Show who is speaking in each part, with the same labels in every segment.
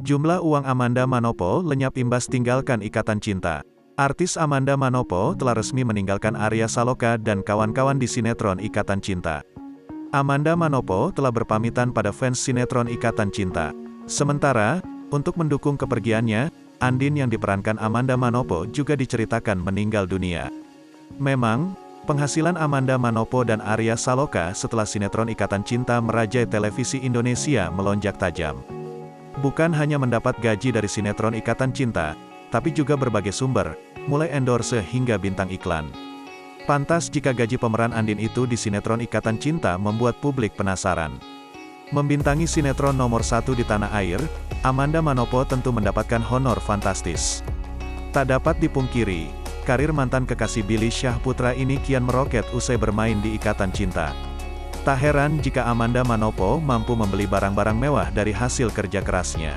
Speaker 1: Jumlah uang Amanda Manopo lenyap imbas tinggalkan ikatan cinta. Artis Amanda Manopo telah resmi meninggalkan Arya Saloka dan kawan-kawan di sinetron Ikatan Cinta. Amanda Manopo telah berpamitan pada fans sinetron Ikatan Cinta. Sementara, untuk mendukung kepergiannya, Andin yang diperankan Amanda Manopo juga diceritakan meninggal dunia. Memang, penghasilan Amanda Manopo dan Arya Saloka setelah sinetron Ikatan Cinta merajai televisi Indonesia melonjak tajam. Bukan hanya mendapat gaji dari sinetron Ikatan Cinta, tapi juga berbagai sumber, mulai endorse hingga bintang iklan. Pantas jika gaji pemeran Andin itu di sinetron Ikatan Cinta membuat publik penasaran. Membintangi sinetron nomor 1 di tanah air, Amanda Manopo tentu mendapatkan honor fantastis. Tak dapat dipungkiri, karir mantan kekasih Billy Syahputra ini kian meroket usai bermain di Ikatan Cinta. Tak heran jika Amanda Manopo mampu membeli barang-barang mewah dari hasil kerja kerasnya.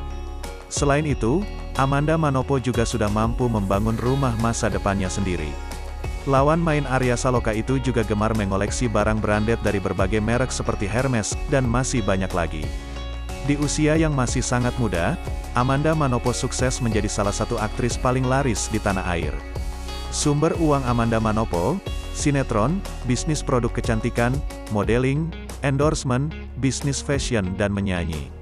Speaker 1: Selain itu, Amanda Manopo juga sudah mampu membangun rumah masa depannya sendiri. Lawan main Arya Saloka itu juga gemar mengoleksi barang branded dari berbagai merek seperti Hermes, dan masih banyak lagi. Di usia yang masih sangat muda, Amanda Manopo sukses menjadi salah satu aktris paling laris di tanah air. Sumber uang Amanda Manopo: sinetron, bisnis produk kecantikan, modeling, endorsement, bisnis fashion dan menyanyi.